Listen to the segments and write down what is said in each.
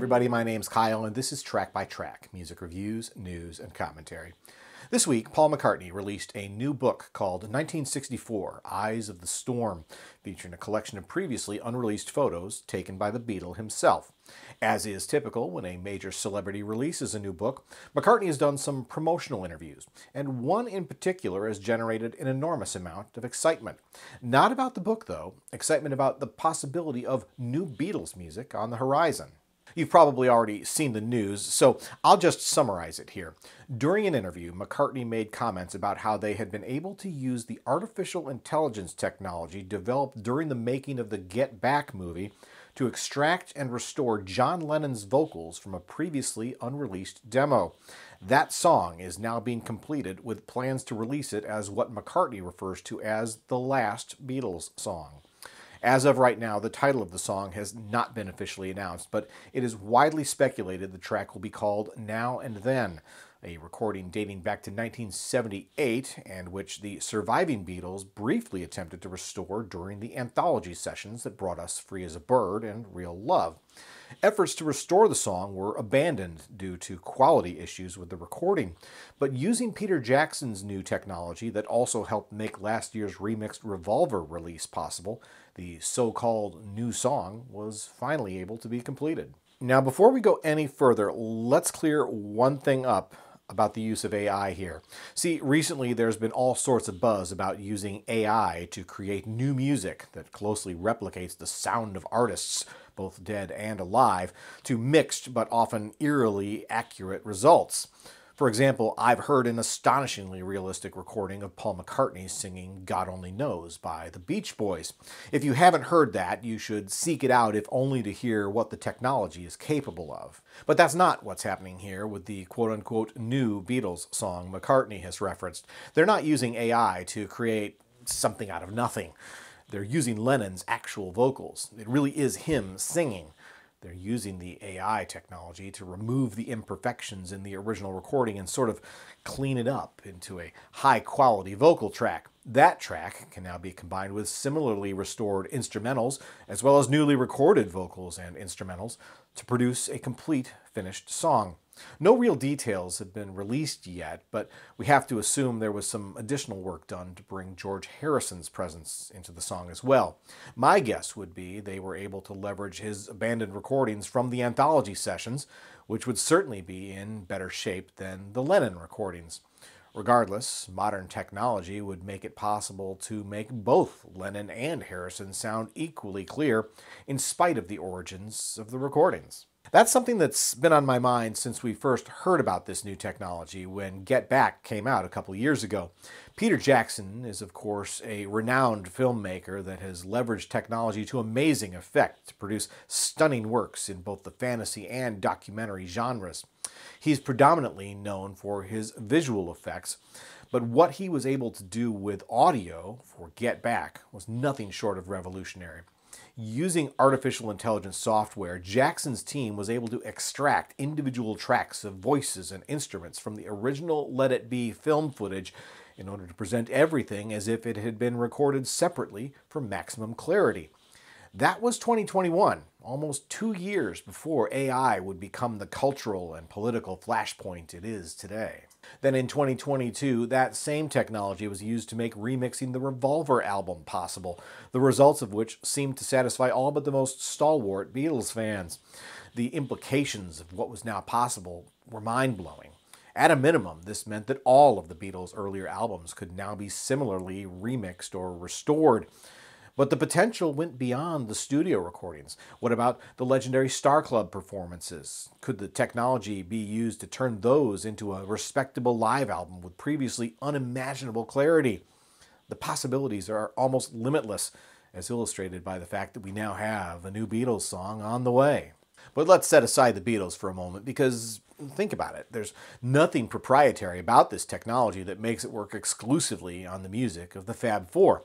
everybody, my name's Kyle, and this is Track by Track, music reviews, news, and commentary. This week, Paul McCartney released a new book called 1964, Eyes of the Storm, featuring a collection of previously unreleased photos taken by the Beatle himself. As is typical when a major celebrity releases a new book, McCartney has done some promotional interviews, and one in particular has generated an enormous amount of excitement. Not about the book, though, excitement about the possibility of new Beatles music on the horizon. You've probably already seen the news, so I'll just summarize it here. During an interview, McCartney made comments about how they had been able to use the artificial intelligence technology developed during the making of the Get Back movie to extract and restore John Lennon's vocals from a previously unreleased demo. That song is now being completed with plans to release it as what McCartney refers to as the last Beatles song. As of right now, the title of the song has not been officially announced, but it is widely speculated the track will be called Now and Then, a recording dating back to 1978 and which the surviving Beatles briefly attempted to restore during the anthology sessions that brought us Free as a Bird and Real Love. Efforts to restore the song were abandoned due to quality issues with the recording, but using Peter Jackson's new technology that also helped make last year's remixed Revolver release possible, the so-called new song was finally able to be completed. Now, before we go any further, let's clear one thing up about the use of AI here. See, recently there's been all sorts of buzz about using AI to create new music that closely replicates the sound of artists, both dead and alive, to mixed but often eerily accurate results. For example, I've heard an astonishingly realistic recording of Paul McCartney singing God Only Knows by the Beach Boys. If you haven't heard that, you should seek it out if only to hear what the technology is capable of. But that's not what's happening here with the quote-unquote new Beatles song McCartney has referenced. They're not using AI to create something out of nothing. They're using Lennon's actual vocals. It really is him singing. They're using the AI technology to remove the imperfections in the original recording and sort of clean it up into a high-quality vocal track. That track can now be combined with similarly restored instrumentals, as well as newly recorded vocals and instrumentals, to produce a complete finished song. No real details have been released yet, but we have to assume there was some additional work done to bring George Harrison's presence into the song as well. My guess would be they were able to leverage his abandoned recordings from the anthology sessions, which would certainly be in better shape than the Lennon recordings. Regardless, modern technology would make it possible to make both Lennon and Harrison sound equally clear in spite of the origins of the recordings. That's something that's been on my mind since we first heard about this new technology when Get Back came out a couple years ago. Peter Jackson is, of course, a renowned filmmaker that has leveraged technology to amazing effect to produce stunning works in both the fantasy and documentary genres. He's predominantly known for his visual effects, but what he was able to do with audio for Get Back was nothing short of revolutionary. Using artificial intelligence software, Jackson's team was able to extract individual tracks of voices and instruments from the original Let It Be film footage in order to present everything as if it had been recorded separately for maximum clarity. That was 2021, almost 2 years before AI would become the cultural and political flashpoint it is today. Then in 2022, that same technology was used to make remixing the Revolver album possible, the results of which seemed to satisfy all but the most stalwart Beatles fans. The implications of what was now possible were mind-blowing. At a minimum, this meant that all of the Beatles' earlier albums could now be similarly remixed or restored. But the potential went beyond the studio recordings. What about the legendary Star Club performances? Could the technology be used to turn those into a respectable live album with previously unimaginable clarity? The possibilities are almost limitless, as illustrated by the fact that we now have a new Beatles song on the way. But let's set aside the Beatles for a moment, because think about it. There's nothing proprietary about this technology that makes it work exclusively on the music of the Fab Four.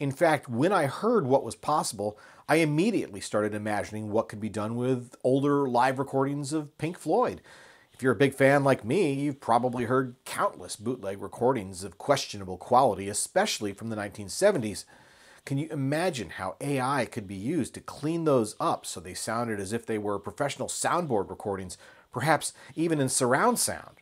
In fact, when I heard what was possible, I immediately started imagining what could be done with older live recordings of Pink Floyd. If you're a big fan like me, you've probably heard countless bootleg recordings of questionable quality, especially from the 1970s. Can you imagine how AI could be used to clean those up so they sounded as if they were professional soundboard recordings, perhaps even in surround sound?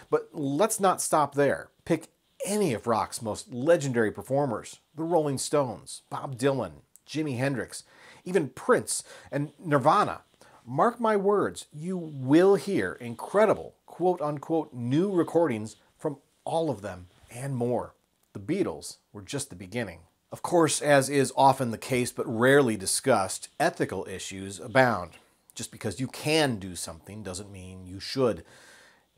But let's not stop there. Pick any of rock's most legendary performers, the Rolling Stones, Bob Dylan, Jimi Hendrix, even Prince and Nirvana. Mark my words, you will hear incredible, quote-unquote, new recordings from all of them and more. The Beatles were just the beginning. Of course, as is often the case but rarely discussed, ethical issues abound. Just because you can do something doesn't mean you should.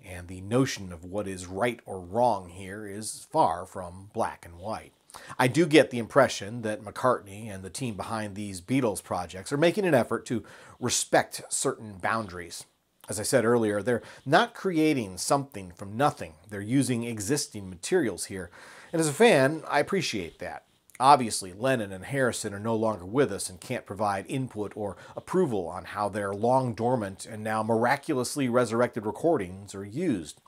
And the notion of what is right or wrong here is far from black and white. I do get the impression that McCartney and the team behind these Beatles projects are making an effort to respect certain boundaries. As I said earlier, they're not creating something from nothing. They're using existing materials here. And as a fan, I appreciate that. Obviously, Lennon and Harrison are no longer with us and can't provide input or approval on how their long dormant and now miraculously resurrected recordings are used.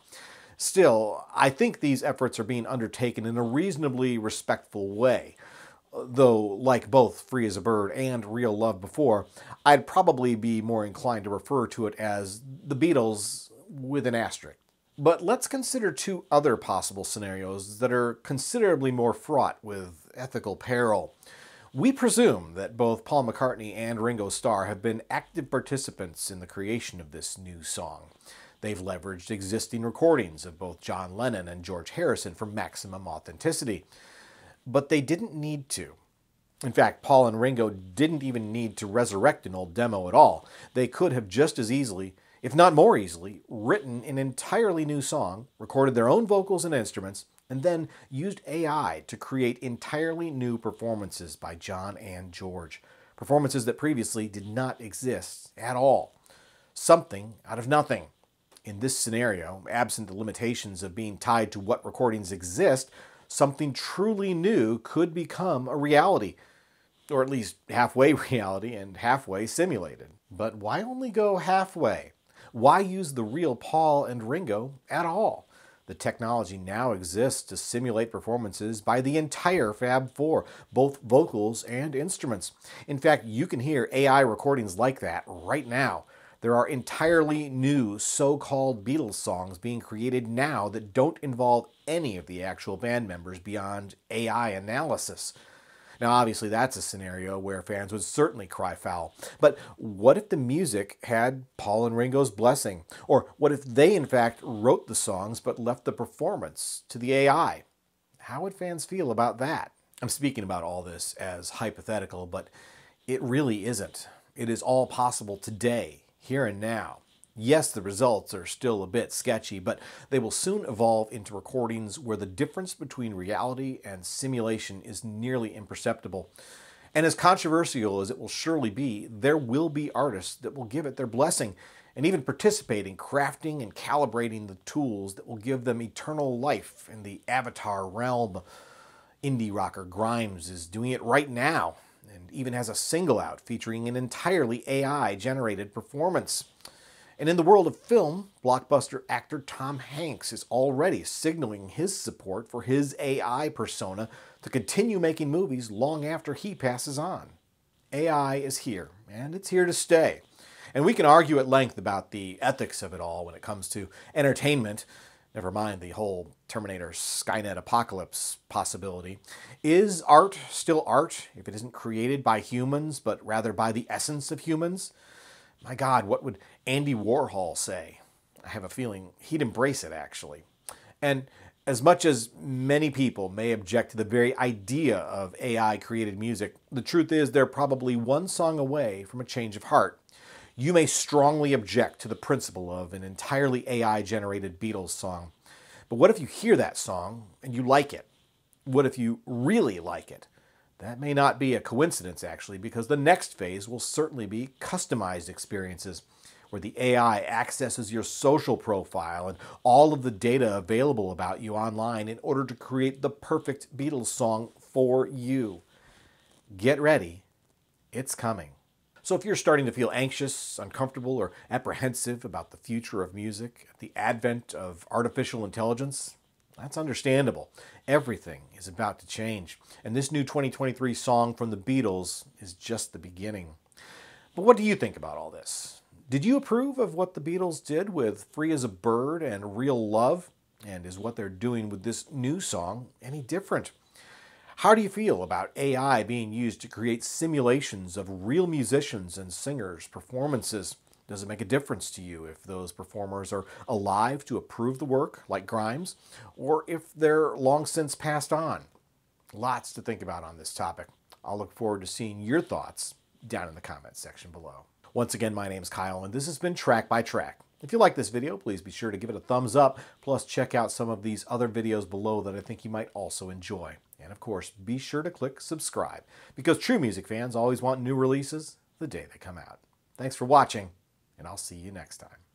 Still, I think these efforts are being undertaken in a reasonably respectful way. Though, like both Free as a Bird and Real Love before, I'd probably be more inclined to refer to it as the Beatles with an asterisk. But let's consider two other possible scenarios that are considerably more fraught with ethical peril. We presume that both Paul McCartney and Ringo Starr have been active participants in the creation of this new song. They've leveraged existing recordings of both John Lennon and George Harrison for maximum authenticity. But they didn't need to. In fact, Paul and Ringo didn't even need to resurrect an old demo at all. They could have just as easily, if not more easily, written an entirely new song, recorded their own vocals and instruments, and then used AI to create entirely new performances by John and George. Performances that previously did not exist at all. Something out of nothing. In this scenario, absent the limitations of being tied to what recordings exist, something truly new could become a reality. Or at least halfway reality and halfway simulated. But why only go halfway? Why use the real Paul and Ringo at all? The technology now exists to simulate performances by the entire Fab Four, both vocals and instruments. In fact, you can hear AI recordings like that right now. There are entirely new so-called Beatles songs being created now that don't involve any of the actual band members beyond AI analysis. Now, obviously, that's a scenario where fans would certainly cry foul. But what if the music had Paul and Ringo's blessing? Or what if they, in fact, wrote the songs but left the performance to the AI? How would fans feel about that? I'm speaking about all this as hypothetical, but it really isn't. It is all possible today, here and now. Yes, the results are still a bit sketchy, but they will soon evolve into recordings where the difference between reality and simulation is nearly imperceptible. And as controversial as it will surely be, there will be artists that will give it their blessing and even participate in crafting and calibrating the tools that will give them eternal life in the avatar realm. Indie rocker Grimes is doing it right now and even has a single out featuring an entirely AI-generated performance. And in the world of film, blockbuster actor Tom Hanks is already signaling his support for his AI persona to continue making movies long after he passes on. AI is here, and it's here to stay. And we can argue at length about the ethics of it all when it comes to entertainment, never mind the whole Terminator Skynet apocalypse possibility. Is art still art if it isn't created by humans, but rather by the essence of humans? My God, what would Andy Warhol say? I have a feeling he'd embrace it, actually. And as much as many people may object to the very idea of AI-created music, the truth is they're probably one song away from a change of heart. You may strongly object to the principle of an entirely AI-generated Beatles song. But what if you hear that song and you like it? What if you really like it? That may not be a coincidence, actually, because the next phase will certainly be customized experiences, where the AI accesses your social profile and all of the data available about you online in order to create the perfect Beatles song for you. Get ready. It's coming. So if you're starting to feel anxious, uncomfortable, or apprehensive about the future of music, the advent of artificial intelligence, That's understandable. Everything is about to change, and this new 2023 song from the Beatles is just the beginning. But what do you think about all this? Did you approve of what the Beatles did with Free as a Bird and Real Love? And is what they're doing with this new song any different? How do you feel about AI being used to create simulations of real musicians and singers' performances? Does it make a difference to you if those performers are alive to approve the work, like Grimes, or if they're long since passed on? Lots to think about on this topic. I'll look forward to seeing your thoughts down in the comments section below. Once again, my name's Kyle, and this has been Track by Track. If you like this video, please be sure to give it a thumbs up, plus check out some of these other videos below that I think you might also enjoy. And of course, be sure to click subscribe, because true music fans always want new releases the day they come out. Thanks for watching, and I'll see you next time.